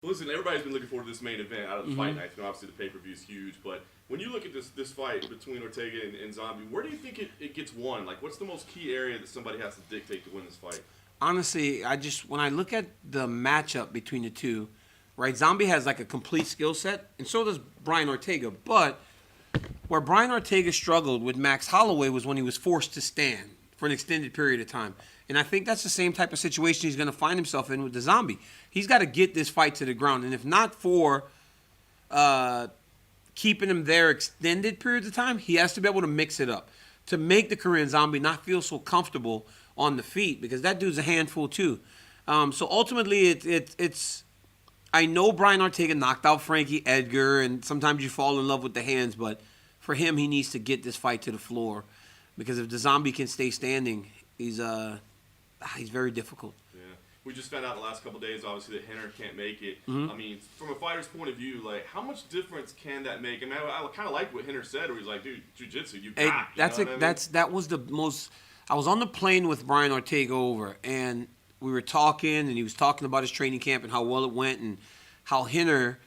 Listen, everybody's been looking forward to this main event out of the fight night. Obviously, the pay-per-view is huge, but when you look at this fight between Ortega and Zombie, where do you think it gets won? Like, what's the most key area that somebody has to dictate to win this fight? Honestly, when I look at the matchup between the two, right, Zombie has like a complete skill set, and so does Brian Ortega. But where Brian Ortega struggled with Max Holloway was when he was forced to stand for an extended period of time. And I think that's the same type of situation he's going to find himself in with the Zombie. He's got to get this fight to the ground. And if not for keeping him there extended periods of time, he has to be able to mix it up to make the Korean Zombie not feel so comfortable on the feet, because that dude's a handful too. So ultimately, it's I know Brian Ortega knocked out Frankie Edgar, and sometimes you fall in love with the hands, but for him, he needs to get this fight to the floor, because if the Zombie can stay standing, he's very difficult. Yeah, we just found out the last couple of days, obviously, that Henner can't make it. I mean, from a fighter's point of view, like, how much difference can that make? I mean, I kind of like what Henner said, where he's like, dude, jiu-jitsu, you got. That was the most. I was on the plane with Brian Ortega over, and we were talking, and he was talking about his training camp and how well it went, and how Henner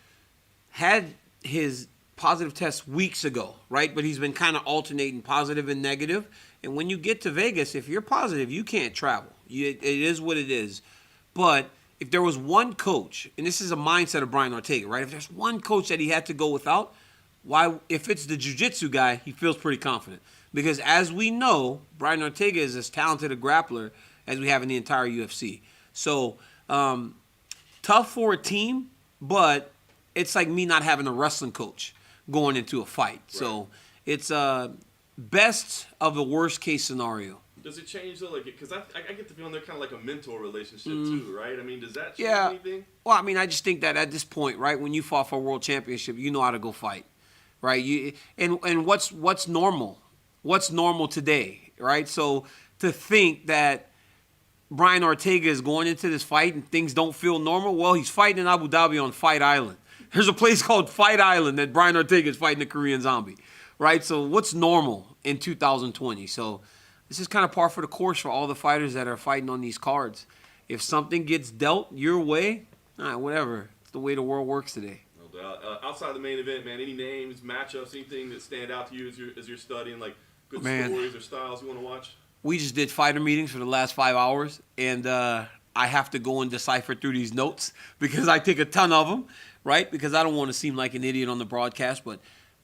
had his positive test weeks ago, right? But he's been kind of alternating positive and negative. And when you get to Vegas, if you're positive, you can't travel. It is what it is. But if there was one coach, and this is a mindset of Brian Ortega, right? If there's one coach that he had to go without, if it's the jiu-jitsu guy, he feels pretty confident. Because as we know, Brian Ortega is as talented a grappler as we have in the entire UFC. So, tough for a team, but it's like me not having a wrestling coach going into a fight. Right. So, it's best of the worst case scenario. Does it change though? Like, because I get the feeling they're kind of like a mentor relationship too, right? I mean, does that change anything? Well, I mean, I just think that at this point, right, when you fought for a world championship, you know how to go fight, right? And what's normal? What's normal today, right? So to think that Brian Ortega is going into this fight and things don't feel normal, well, he's fighting in Abu Dhabi on Fight Island. There's a place called Fight Island that Brian Ortega is fighting the Korean Zombie, right? So what's normal in 2020? So this is kind of par for the course for all the fighters that are fighting on these cards. If something gets dealt your way, whatever. It's the way the world works today. No doubt. Outside the main event, man, any names, matchups, anything that stand out to you as you're studying, like good stories or styles you want to watch? We just did fighter meetings for the last 5 hours, and I have to go and decipher through these notes because I take a ton of them, right? Because I don't want to seem like an idiot on the broadcast, but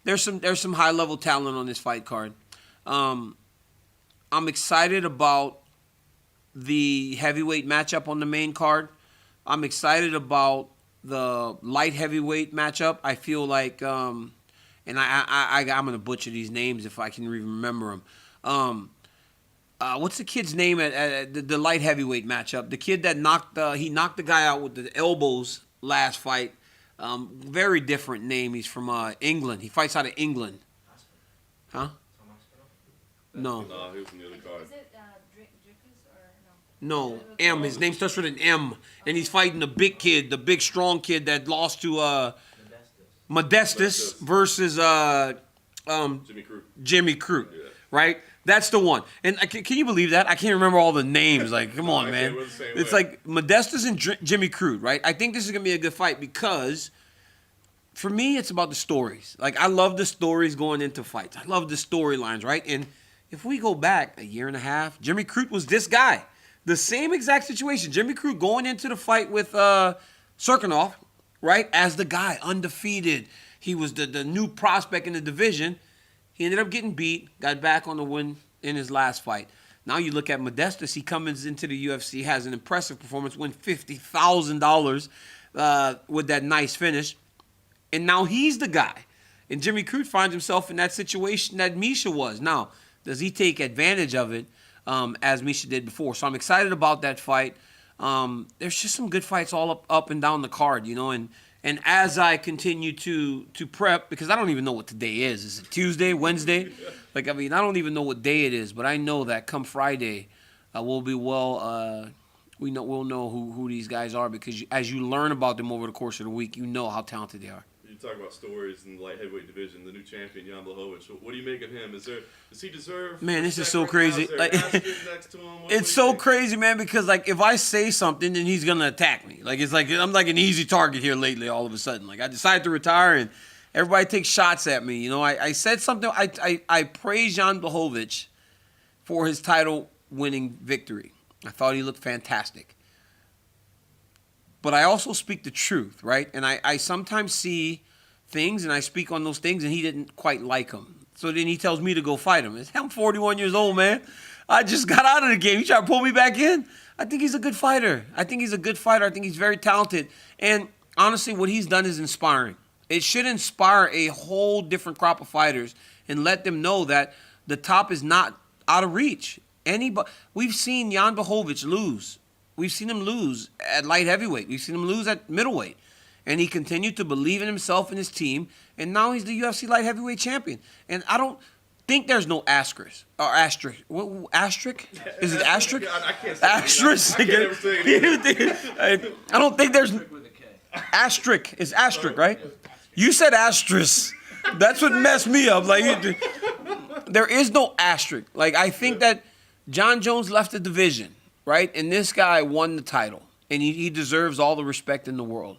there's some high-level talent on this fight card. I'm excited about the heavyweight matchup on the main card. I'm excited about the light heavyweight matchup. I feel like, and I'm going to butcher these names if I can even remember them. What's the kid's name at the light heavyweight matchup? The kid that knocked the guy out with the elbows last fight. Very different name. He's from England. He fights out of England. Huh? No. No, he was from the other card. Is it Dricus or no? No, M. His name starts with an M, and he's fighting the big kid, the big strong kid that lost to Modestus versus Jimmy Crute, right? That's the one. And can you believe that? I can't remember all the names. Like, come on, man. It's like Modestus and Jimmy Crute, right? I think this is gonna be a good fight because, for me, it's about the stories. Like, I love the stories going into fights. I love the storylines, right? And if we go back a year and a half, Jimmy Crute was this guy. The same exact situation. Jimmy Crute going into the fight with Serkinov, right, as the guy, undefeated. He was the new prospect in the division. He ended up getting beat, got back on the win in his last fight. Now you look at Modestus. He comes into the UFC, has an impressive performance, win $50,000 with that nice finish. And now he's the guy. And Jimmy Crute finds himself in that situation that Misha was. Now, does he take advantage of it as Misha did before? So I'm excited about that fight. There's just some good fights all up and down the card, you know. And as I continue to prep, because I don't even know what today is. Is it Tuesday, Wednesday? I don't even know what day it is. But I know that come Friday, we'll be we'll know who these guys are, because as you learn about them over the course of the week, you know how talented they are. You talk about stories in the light heavyweight division. The new champion, Jan Blachowicz. What do you make of him? Does he deserve? Man, this is respect so right crazy. now? Is there Like, Haskins next to him? What do it's you so think? crazy, man, because like if I say something, then he's gonna attack me. Like it's like I'm like an easy target here lately. All of a sudden, like I decided to retire, and everybody takes shots at me. You know, I said something. I praise Jan Blachowicz for his title-winning victory. I thought he looked fantastic. But I also speak the truth, right? And I sometimes see things, and I speak on those things, and he didn't quite like them. So then he tells me to go fight him. I'm 41 years old, man. I just got out of the game. You try to pull me back in? I think he's a good fighter. I think he's very talented. And honestly, what he's done is inspiring. It should inspire a whole different crop of fighters and let them know that the top is not out of reach. We've seen Jan Blachowicz lose. We've seen him lose at light heavyweight. We've seen him lose at middleweight. And he continued to believe in himself and his team. And now he's the UFC light heavyweight champion. And I don't think there's no asterisk. Or asterisk. What, asterisk? Is it asterisk? I can't say Asterisk. I can't ever say it. I don't think there's... Asterisk. It's asterisk, right? You said asterisk. That's what messed me up. Like, there is no asterisk. Like, I think that John Jones left the division, right? And this guy won the title. And he deserves all the respect in the world.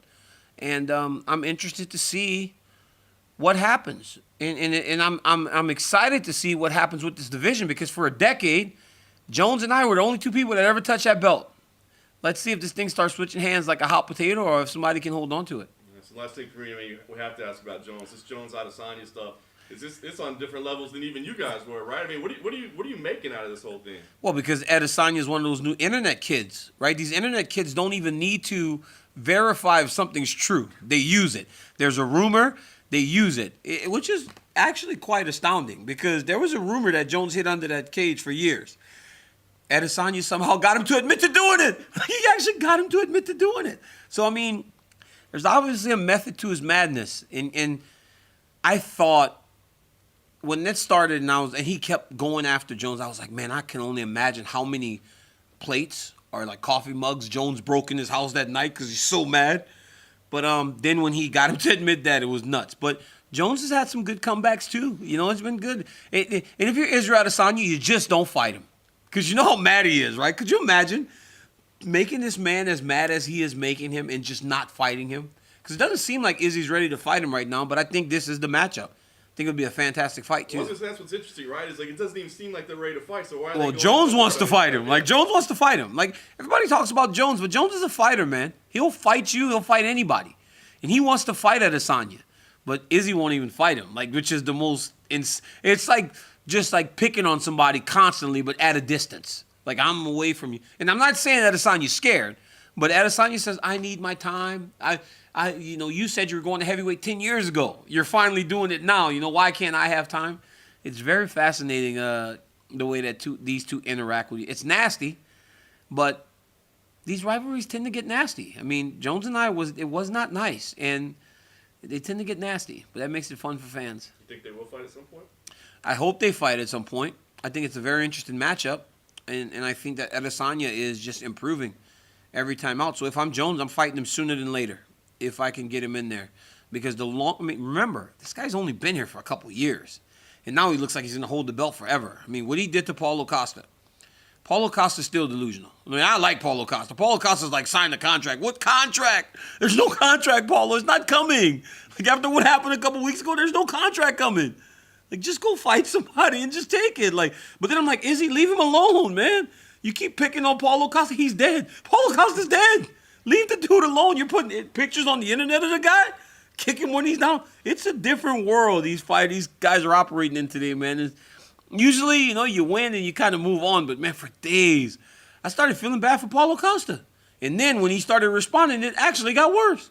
And I'm interested to see what happens. And I'm excited to see what happens with this division because for a decade, Jones and I were the only two people that ever touched that belt. Let's see if this thing starts switching hands like a hot potato or if somebody can hold on to it. So last thing for me, I mean, we have to ask about Jones. This Jones Adesanya stuff. It's on different levels than even you guys were, right? I mean, what are you making out of this whole thing? Well, because Adesanya is one of those new internet kids, right? These internet kids don't even need to verify if something's true. They use it. There's a rumor, they use it, which is actually quite astounding because there was a rumor that Jones hid under that cage for years. Adesanya somehow got him to admit to doing it. He actually got him to admit to doing it. So, I mean, there's obviously a method to his madness. And I thought when that started and he kept going after Jones, I was like, man, I can only imagine how many plates or like coffee mugs Jones broke in his house that night because he's so mad. But then when he got him to admit that, it was nuts. But Jones has had some good comebacks too. You know, it's been good. And if you're Israel Adesanya, you just don't fight him. Because you know how mad he is, right? Could you imagine making this man as mad as he is making him and just not fighting him? Because it doesn't seem like Izzy's ready to fight him right now, but I think this is the matchup. I think it would be a fantastic fight, too. Well, that's what's interesting, right? Is like it doesn't even seem like they're ready to fight, so why are they Well, going Jones wants to it? fight him. Like, Jones wants to fight him. Like, everybody talks about Jones, but Jones is a fighter, man. He'll fight you. He'll fight anybody. And he wants to fight Adesanya. But Izzy won't even fight him, like, which is the most... It's like just like picking on somebody constantly, but at a distance. Like, I'm away from you. And I'm not saying Adesanya's scared, but Adesanya says, I need my time. You said you were going to heavyweight 10 years ago. You're finally doing it now. You know, why can't I have time? It's very fascinating the way that these two interact with you. It's nasty, but these rivalries tend to get nasty. I mean, Jones and it was not nice, and they tend to get nasty, but that makes it fun for fans. You think they will fight at some point? I hope they fight at some point. I think it's a very interesting matchup. And I think that Adesanya is just improving every time out. So if I'm Jones, I'm fighting him sooner than later if I can get him in there. Because remember, this guy's only been here for a couple years. And now he looks like he's going to hold the belt forever. I mean, what he did to Paulo Costa. Paulo Costa's still delusional. I mean, I like Paulo Costa. Paulo Costa's like, sign the contract. What contract? There's no contract, Paulo. It's not coming. Like, after what happened a couple weeks ago, there's no contract coming. Like, just go fight somebody and just take it. Like, but then I'm like, Izzy, leave him alone, man. You keep picking on Paulo Costa. He's dead. Paulo Costa's dead. Leave the dude alone. You're putting pictures on the internet of the guy. Kick him when he's down. It's a different world these guys are operating in today, man. Usually, you win and you kind of move on. But, man, for days, I started feeling bad for Paulo Costa. And then when he started responding, it actually got worse.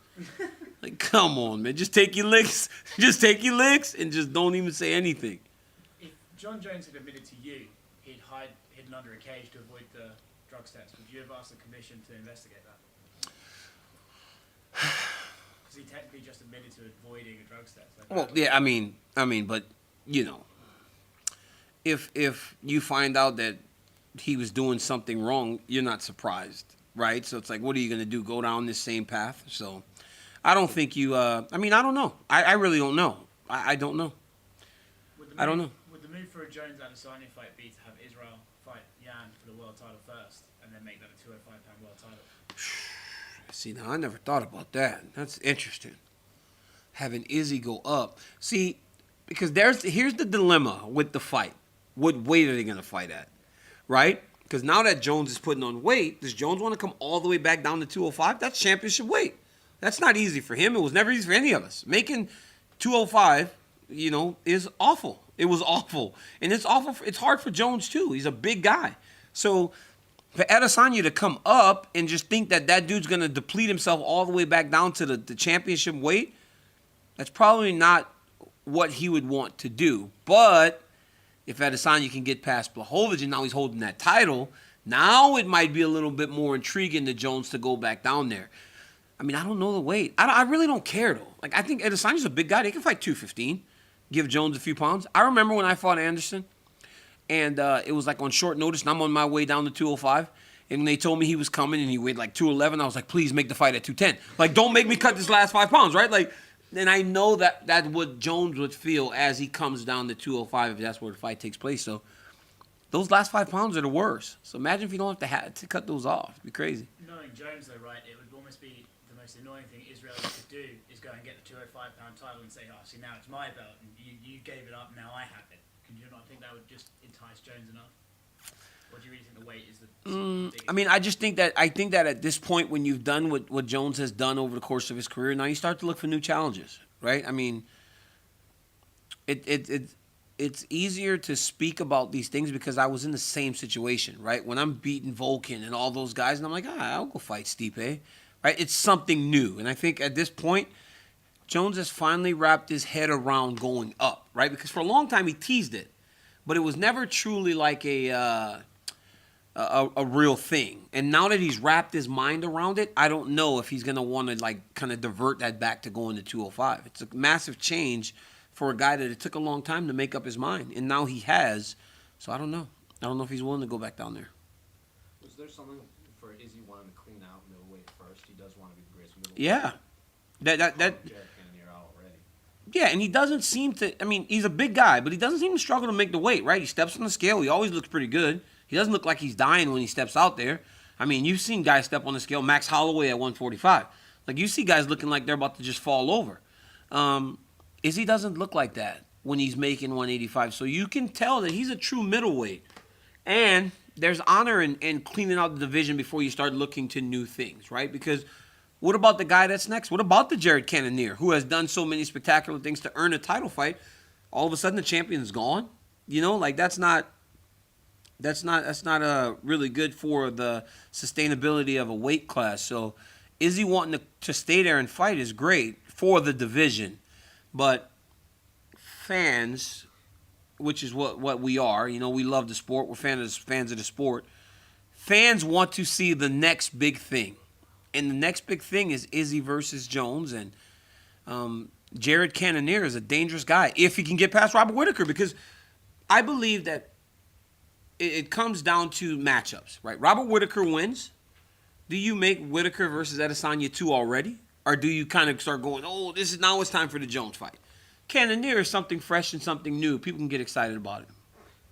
Like, come on, man. Just take your licks. Just take your licks and just don't even say anything. If John Jones had admitted to you he'd hidden under a cage to avoid the drug stats, would you have asked the commission to investigate that? Because he technically just admitted to avoiding a drug stats. Like, Well, yeah, I mean, but, if you find out that he was doing something wrong, you're not surprised, right? So it's like, what are you going to do? Go down this same path? So I don't think you. I mean, I don't know. I really don't know. I don't know. I don't know. Would the move for a Jones-Adesanya fight be to have Israel fight Yan for the world title first, and then make that a 205-pound world title? See, now I never thought about that. That's interesting. Having Izzy go up. See, because here's the dilemma with the fight. What weight are they going to fight at? Right? Because now that Jones is putting on weight, does Jones want to come all the way back down to 205? That's championship weight. That's not easy for him. It was never easy for any of us. Making 205, is awful. It was awful. And it's awful. It's hard for Jones, too. He's a big guy. So for Adesanya to come up and just think that dude's going to deplete himself all the way back down to the championship weight, that's probably not what he would want to do. But if Adesanya can get past Blachowicz and now he's holding that title, now it might be a little bit more intriguing to Jones to go back down there. I mean, I don't know the weight. I really don't care, though. Like, I think Adesanya's a big guy. They can fight 215, give Jones a few pounds. I remember when I fought Anderson, and it was like on short notice, and I'm on my way down to 205. And when they told me he was coming and he weighed like 211, I was like, please make the fight at 210. Like, don't make me cut this last 5 pounds, right? Like, and I know that's what Jones would feel as he comes down to 205 if that's where the fight takes place. So those last 5 pounds are the worst. So imagine if you don't have to cut those off. It'd be crazy. Knowing Jones, though, right, it would almost be the most annoying thing Israel could do is go and get the 205-pound title and say, oh, see, now it's my belt, and you gave it up, now I have it. Could you not think that would just entice Jones enough? Or do you really think the weight is the biggest? I mean, I think that at this point, when you've done what Jones has done over the course of his career, now you start to look for new challenges, right? I mean, it's easier to speak about these things because I was in the same situation, right? When I'm beating Volkan and all those guys, and I'm like, I'll go fight Stipe, right? It's something new, and I think at this point, Jones has finally wrapped his head around going up, right? Because for a long time he teased it, but it was never truly like a real thing. And now that he's wrapped his mind around it, I don't know if he's going to want to like kind of divert that back to going to 205. It's a massive change for a guy that it took a long time to make up his mind, and now he has. So I don't know. I don't know if he's willing to go back down there. Was there something for Izzy wanting to clean out middleweight first? He does want to be the greatest middleweight. Yeah. Yeah, and he doesn't seem to. I mean, he's a big guy, but he doesn't seem to struggle to make the weight, right? He steps on the scale. He always looks pretty good. He doesn't look like he's dying when he steps out there. I mean, you've seen guys step on the scale. Max Holloway at 145. Like, you see guys looking like they're about to just fall over. Izzy doesn't look like that when he's making 185. So you can tell that he's a true middleweight. And there's honor in cleaning out the division before you start looking to new things, right? Because what about the guy that's next? What about the Jared Cannonier, who has done so many spectacular things to earn a title fight? All of a sudden, the champion's gone. Like that's not really good for the sustainability of a weight class. So, Izzy wanting to stay there and fight is great for the division, but fans, which is what we are, we love the sport. We're fans of the sport. Fans want to see the next big thing. And the next big thing is Izzy versus Jones. And Jared Cannonier is a dangerous guy if he can get past Robert Whittaker, because I believe that it comes down to matchups, right? Robert Whittaker wins. Do you make Whittaker versus Adesanya 2 already? Or do you kind of start going, now it's time for the Jones fight? Cannonier is something fresh and something new. People can get excited about it.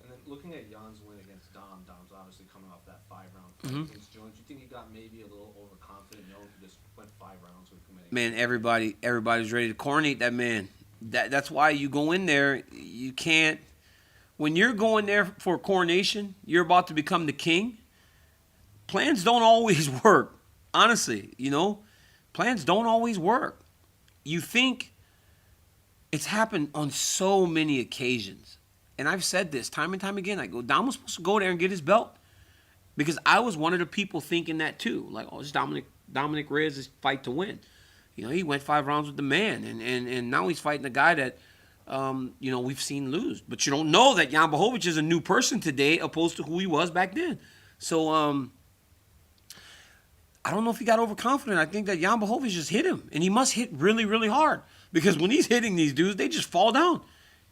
And then looking at Jan's win against Dom's obviously coming off that 5-round fight against Jones. Do you think he got maybe a little overconfident knowing he just went 5 rounds with him? Man, everybody's ready to coronate that man. That's why you go in there. You can't. When you're going there for a coronation, you're about to become the king. Plans don't always work. Honestly, plans don't always work. You think it's happened on so many occasions. And I've said this time and time again. I go, Dom was supposed to go there and get his belt. Because I was one of the people thinking that too. Like, it's Dominic Reyes' fight to win. He went 5 rounds with the man. And now he's fighting a guy that, we've seen lose. But you don't know that Jan Blachowicz is a new person today opposed to who he was back then. So, I don't know if he got overconfident. I think that Jan Blachowicz just hit him. And he must hit really, really hard. Because when he's hitting these dudes, they just fall down.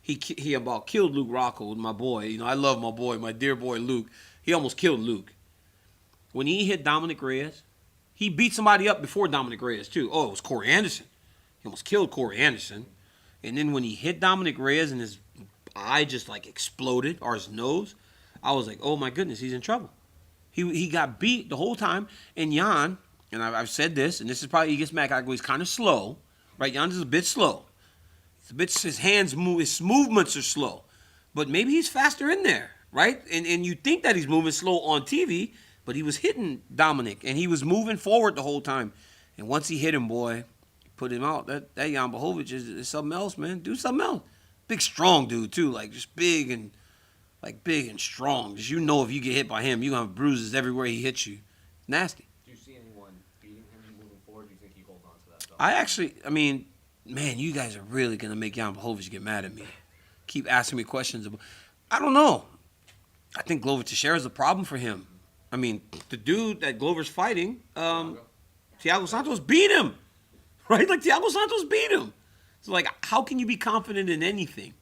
He about killed Luke Rocco, my boy. I love my boy, my dear boy Luke. He almost killed Luke. When he hit Dominic Reyes, He beat somebody up before Dominic Reyes, too. Oh, it was Corey Anderson. He almost killed Corey Anderson. And then when he hit Dominic Reyes and his eye just like exploded, or his nose, I was like, oh my goodness, he's in trouble. He got beat the whole time. And Jan, and I've said this, and this is probably, he gets mad, I go, he's kind of slow. Right, Jan is a bit slow. His hands move, his movements are slow. But maybe he's faster in there, right? And you think that he's moving slow on TV, but he was hitting Dominic, and he was moving forward the whole time. And once he hit him, boy, put him out. That Jan Blachowicz is something else, man. Do something else. Big, strong dude, too. Like, just big and strong. Just, you know, if you get hit by him, you're going to have bruises everywhere he hits you. Nasty. Do you see anyone beating him moving forward? Do you think he holds on to that belt? Man, you guys are really going to make Jan Blachowicz get mad at me. Keep asking me questions about. I don't know. I think Glover Teixeira is a problem for him. I mean, the dude that Glover's fighting, Thiago Santos beat him. Right? Like, Thiago Santos beat him. So, like, how can you be confident in anything?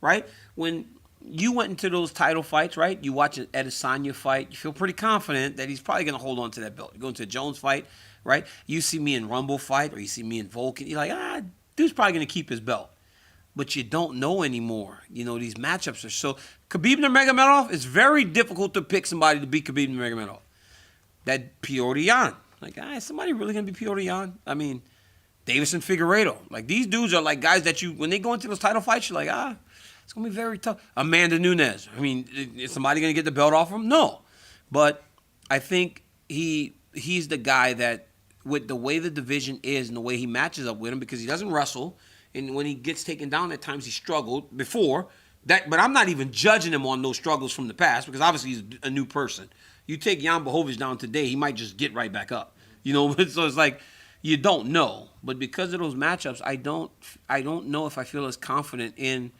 Right? When you went into those title fights, right? You watch an Adesanya fight, you feel pretty confident that he's probably going to hold on to that belt. You go into a Jones fight, right? You see me in Rumble fight, or you see me in Vulcan, you're like, dude's probably going to keep his belt. But you don't know anymore. You know, these matchups are so... Khabib Nurmagomedov, it's very difficult to pick somebody to beat Khabib Nurmagomedov. That Piotr Jan. Like, is somebody really going to be Piotr Jan? I mean, Davison Figueiredo. Like, these dudes are like guys that you... When they go into those title fights, you're like, it's going to be very tough. Amanda Nunes. I mean, is somebody going to get the belt off him? No. But I think he's the guy that, with the way the division is and the way he matches up with him, because he doesn't wrestle... And when he gets taken down, at times he struggled before. But I'm not even judging him on those struggles from the past, because obviously he's a new person. You take Jan Blachowicz down today, he might just get right back up. You know, so it's like you don't know. But because of those matchups, I don't know if I feel as confident in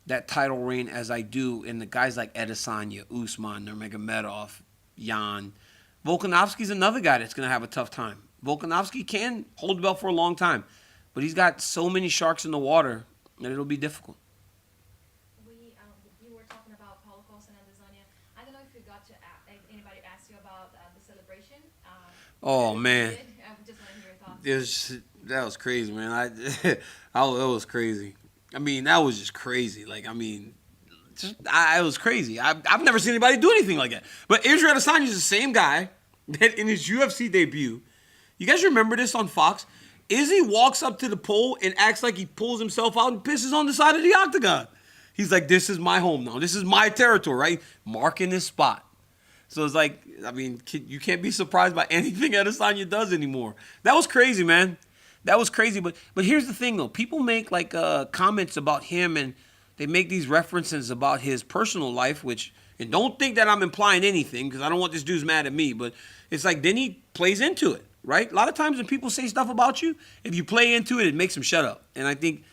that title reign as I do in the guys like Adesanya, Usman, Nurmagomedov, Jan. Volkanovski's another guy that's going to have a tough time. Volkanovski can hold the belt for a long time. But he's got so many sharks in the water that it'll be difficult. You were talking about Paulo Costa and Adesanya. I don't know if you got to anybody asked you about the celebration. Oh man, I just want to hear your thoughts. That was crazy, man. That was crazy. I mean, that was just crazy. Like, I mean, it was crazy. I've never seen anybody do anything like that. But Israel Adesanya is the same guy that in his UFC debut. You guys remember this on Fox? Izzy walks up to the pole and acts like he pulls himself out and pisses on the side of the octagon. He's like, this is my home now. This is my territory, right? Marking his spot. So it's like, I mean, you can't be surprised by anything Adesanya does anymore. That was crazy, man. That was crazy. But here's the thing, though. People make, like, comments about him, and they make these references about his personal life, and don't think that I'm implying anything, because I don't want this dude's mad at me, but it's like, then he plays into it. Right? A lot of times when people say stuff about you, if you play into it, it makes them shut up. And I think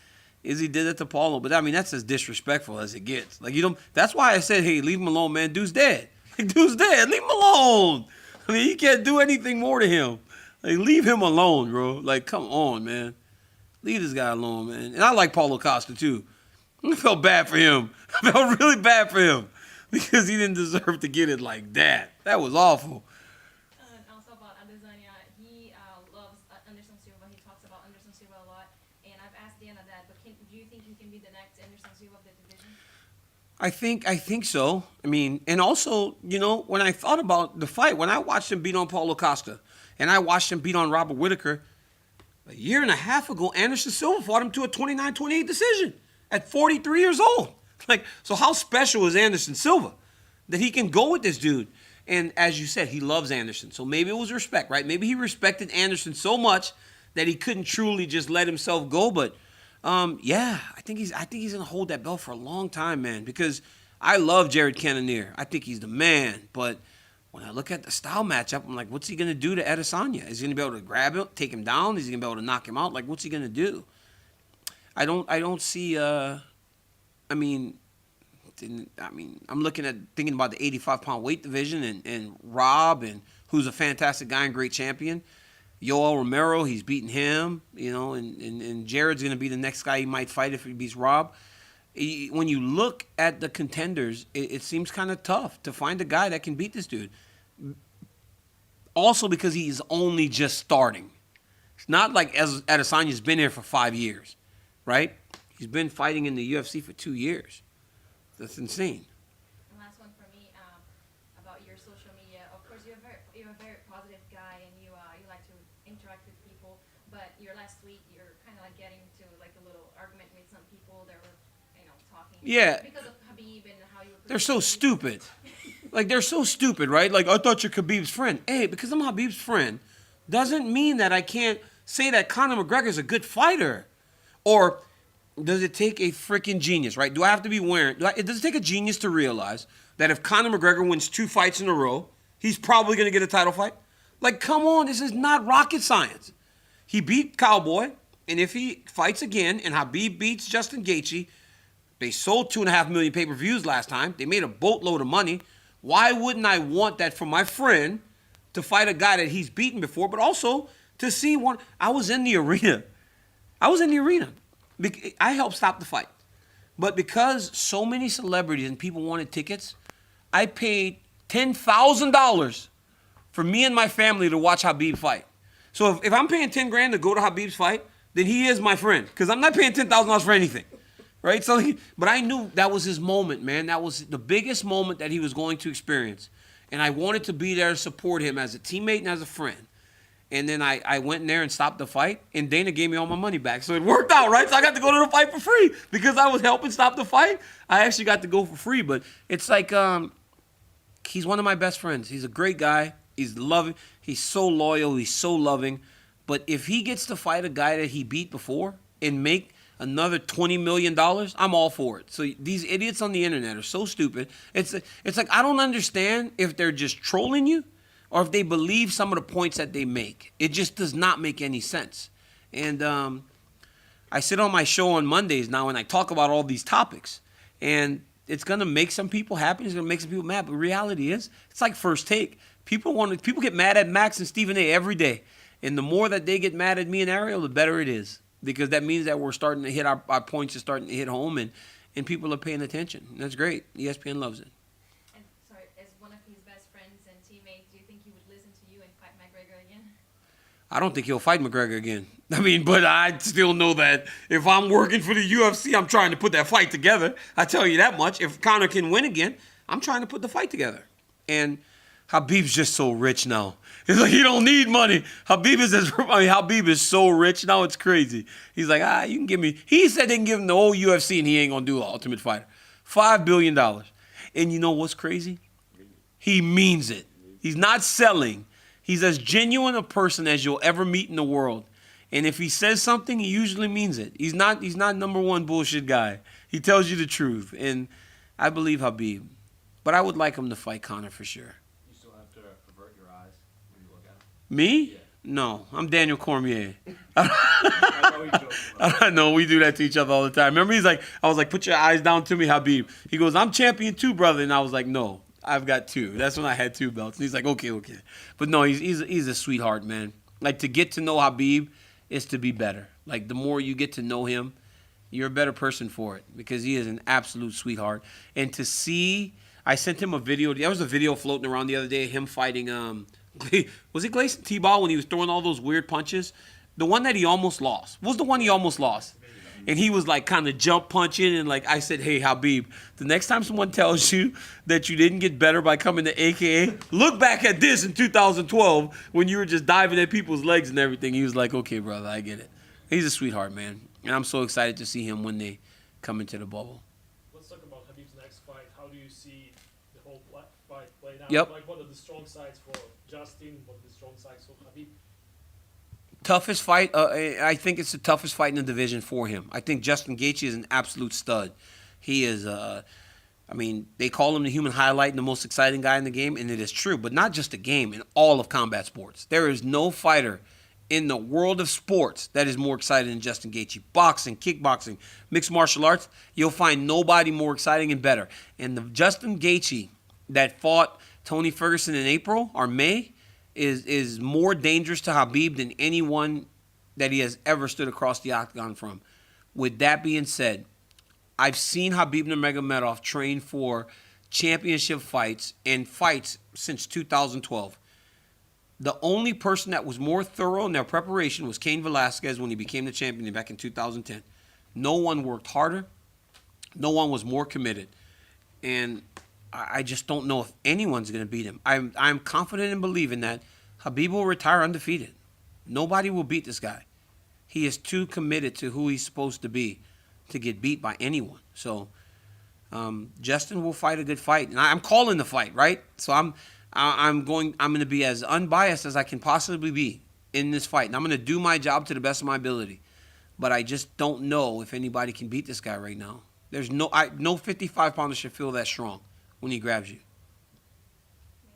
Izzy did it to Paulo. But, I mean, that's as disrespectful as it gets. Like, you don't... That's why I said, hey, leave him alone, man. Dude's dead. Like, dude's dead. Leave him alone. I mean, you can't do anything more to him. Like, leave him alone, bro. Like, come on, man. Leave this guy alone, man. And I like Paulo Costa, too. I felt bad for him. I felt really bad for him. Because he didn't deserve to get it like that. That was awful. I think so. I mean, and also, you know, when I thought about the fight, when I watched him beat on Paulo Costa, and I watched him beat on Robert Whittaker, a year and a half ago, Anderson Silva fought him to a 29-28 decision at 43 years old. Like, so how special is Anderson Silva that he can go with this dude? And as you said, he loves Anderson. So maybe it was respect, right? Maybe he respected Anderson so much that he couldn't truly just let himself go. But yeah, I think he's gonna hold that belt for a long time, man. Because I love Jared Cannonier. I think he's the man. But when I look at the style matchup, I'm like, what's he gonna do to Adesanya? Is he gonna be able to grab him, take him down? Is he gonna be able to knock him out? Like, what's he gonna do? I don't see. I'm looking at thinking about the 85-pound weight division and Rob, and who's a fantastic guy and great champion. Yoel Romero, he's beating him, you know, and Jared's going to be the next guy he might fight if he beats Rob. When you look at the contenders, it seems kind of tough to find a guy that can beat this dude. also because he's only just starting. It's not like Adesanya's been here for 5 years, right? He's been fighting in the UFC for 2 years. That's insane. And last one for me, about your social media. Of course, you're a very positive guy, and you like to interact with people. But your last tweet, you're kind of like getting into like a little argument with some people that were, talking. Yeah. Because of Khabib and how you were. They're so stupid. Like, they're so stupid, right? Like, I thought you're Khabib's friend. Hey, because I'm Khabib's friend doesn't mean that I can't say that Conor McGregor's a good fighter. Or does it take a freaking genius, right? Do I have to be wearing... Does it take a genius to realize that if Conor McGregor wins 2 fights in a row, he's probably going to get a title fight? Like, come on, this is not rocket science. He beat Cowboy, and if he fights again and Khabib beats Justin Gaethje, they sold 2.5 million pay-per-views last time. They made a boatload of money. Why wouldn't I want that for my friend to fight a guy that he's beaten before, but also to see one? I was in the arena. I helped stop the fight. But because so many celebrities and people wanted tickets, I paid $10,000 for me and my family to watch Khabib fight. So if I'm paying $10,000 to go to Khabib's fight, then he is my friend. Because I'm not paying $10,000 for anything. Right? But I knew that was his moment, man. That was the biggest moment that he was going to experience. And I wanted to be there to support him as a teammate and as a friend. And then I went in there and stopped the fight, and Dana gave me all my money back. So it worked out, right? So I got to go to the fight for free. Because I was helping stop the fight, I actually got to go for free. But it's like he's one of my best friends. He's a great guy. He's loving. He's so loyal. He's so loving. But if he gets to fight a guy that he beat before and make another $20 million, I'm all for it. So these idiots on the internet are so stupid. It's like I don't understand if they're just trolling you or if they believe some of the points that they make. It just does not make any sense. And I sit on my show on Mondays now and I talk about all these topics. And it's going to make some people happy. It's going to make some people mad. But the reality is, it's like First Take. People get mad at Max and Stephen A. every day. And the more that they get mad at me and Ariel, the better it is. Because that means that we're starting to hit our points are starting to hit home and people are paying attention. And that's great. ESPN loves it. And sorry, as one of his best friends and teammates, do you think he would listen to you and fight McGregor again? I don't think he'll fight McGregor again. But I still know that if I'm working for the UFC, I'm trying to put that fight together. I tell you that much. If Conor can win again, I'm trying to put the fight together. And Khabib's just so rich now. It's like he don't need money. Khabib is so rich now, it's crazy. He's like, you can give me. He said they can give him the whole UFC and he ain't gonna do an Ultimate Fighter. $5 billion. And you know what's crazy? He means it. He's not selling. He's as genuine a person as you'll ever meet in the world. And if he says something, he usually means it. He's not number one bullshit guy. He tells you the truth. And I believe Khabib. But I would like him to fight Conor for sure. Me? Yeah. No, I'm Daniel Cormier. I know, we do that to each other all the time. Remember, I was like, put your eyes down to me, Khabib. He goes, I'm champion too, brother. And I was like, no, I've got 2. That's when I had 2 belts. And he's like, okay. But no, he's a sweetheart, man. Like, to get to know Khabib is to be better. Like, the more you get to know him, you're a better person for it because he is an absolute sweetheart. And to see, I sent him a video. There was a video floating around the other day of him fighting, was it Gleison Tibau when he was throwing all those weird punches? The one that he almost lost. What was the one he almost lost? And he was like kind of jump punching and like I said, hey, Khabib, the next time someone tells you that you didn't get better by coming to AKA, look back at this in 2012 when you were just diving at people's legs and everything. He was like, okay, brother, I get it. He's a sweetheart, man. And I'm so excited to see him when they come into the bubble. Let's talk about Khabib's next fight. How do you see the whole fight playing out? Yep. Like, what are the strong sides for Justin? What are the strong sides for Khabib? Toughest fight, I think it's the toughest fight in the division for him. I think Justin Gaethje is an absolute stud. He is, they call him the human highlight and the most exciting guy in the game, and it is true. But not just the game, in all of combat sports. There is no fighter in the world of sports that is more exciting than Justin Gaethje. Boxing, kickboxing, mixed martial arts, you'll find nobody more exciting and better. And the Justin Gaethje that fought Tony Ferguson in April or May is more dangerous to Khabib than anyone that he has ever stood across the octagon from. With that being said, I've seen Khabib Nurmagomedov train for championship fights and fights since 2012. The only person that was more thorough in their preparation was Cain Velasquez when he became the champion back in 2010. No one worked harder. No one was more committed. And I just don't know if anyone's going to beat him. I'm confident in believing that Khabib will retire undefeated. Nobody will beat this guy. He is too committed to who he's supposed to be to get beat by anyone. So Justin will fight a good fight, and I'm calling the fight, right? So I'm going to be as unbiased as I can possibly be in this fight, and I'm going to do my job to the best of my ability. But I just don't know if anybody can beat this guy right now. There's no 55-pounder should feel that strong when he grabs you.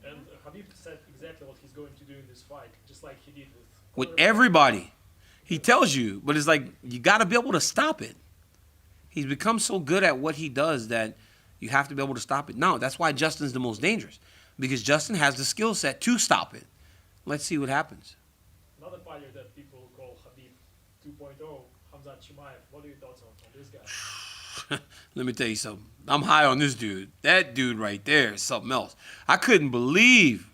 And Khabib said exactly what he's going to do in this fight, just like he did With everybody. He tells you, but it's like you got to be able to stop it. He's become so good at what he does that you have to be able to stop it. No, that's why Justin's the most dangerous, because Justin has the skill set to stop it. Let's see what happens. Another fighter that people call Khabib 2.0, Khamzat Chimaev. What are your thoughts on this guy? Let me tell you something. I'm high on this dude. That dude right there is something else. I couldn't believe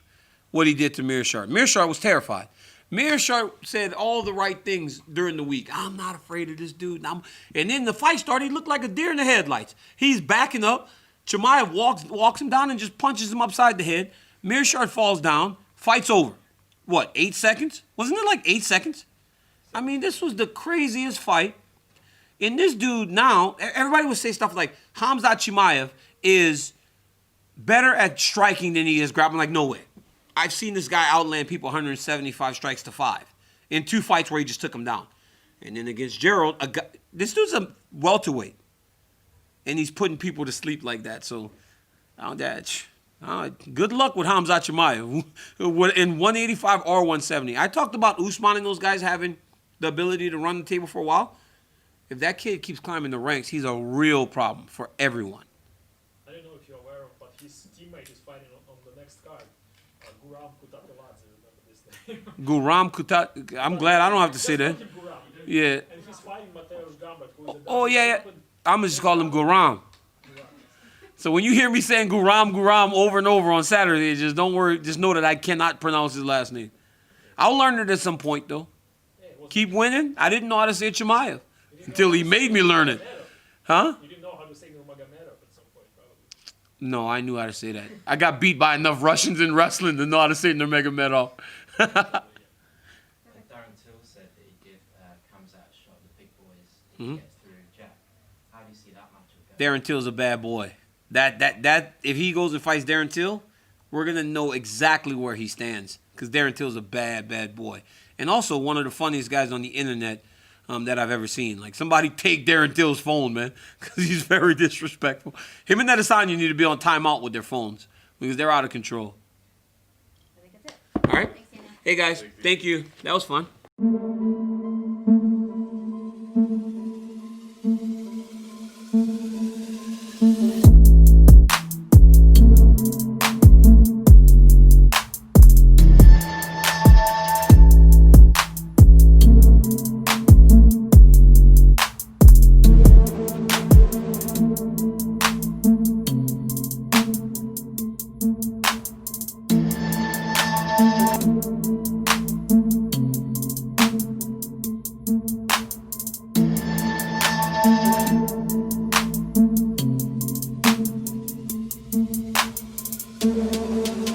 what he did to Mearshart. Mearshart was terrified. Mearshart said all the right things during the week. I'm not afraid of this dude. And then the fight started. He looked like a deer in the headlights. He's backing up. Chimaev walks him down and just punches him upside the head. Mearshart falls down. Fight's over. What, 8 seconds? Wasn't it like 8 seconds? I mean, this was the craziest fight. And this dude now, everybody would say stuff like, Khamzat Chimaev is better at striking than he is grappling. Like, no way. I've seen this guy outland people 175 strikes to 5 in 2 fights where he just took him down. And then against Gerald, this dude's a welterweight. And he's putting people to sleep like that. So, good luck with Khamzat Chimaev in 185 or 170. I talked about Usman and those guys having the ability to run the table for a while. If that kid keeps climbing the ranks, he's a real problem for everyone. I don't know if you're aware of, but his teammate is fighting on the next card. Guram Kutateladze, remember this name? Guram Kutat. I'm glad I don't have to say that. Yeah. And he's fighting Mateusz Gamrot, who is a Oh, yeah. I'm going to just call him Guram. So when you hear me saying Guram over and over on Saturday, just don't worry. Just know that I cannot pronounce his last name. I'll learn it at some point, though. Keep winning. I didn't know how to say Chimaev until he made me learn it. Huh? You didn't know how to say Nurmagomedov at some point, probably. No, I knew how to say that. I got beat by enough Russians in wrestling to know how to say Nurmagomedov. Like Darren Till said that he'd give Khamzat a shot, the big boys, if he gets through Jack. How do you see that matchup going? Darren Till's a bad boy. That if he goes and fights Darren Till, we're gonna know exactly where he stands, because Darren Till's a bad boy, and also one of the funniest guys on the internet that I've ever seen. Like, somebody take Darren Till's phone, man, because he's very disrespectful. Him and Adesanya need to be on timeout with their phones because they're out of control. I think that's it. All right. Thanks, Daniel. Hey guys, thank you. That was fun.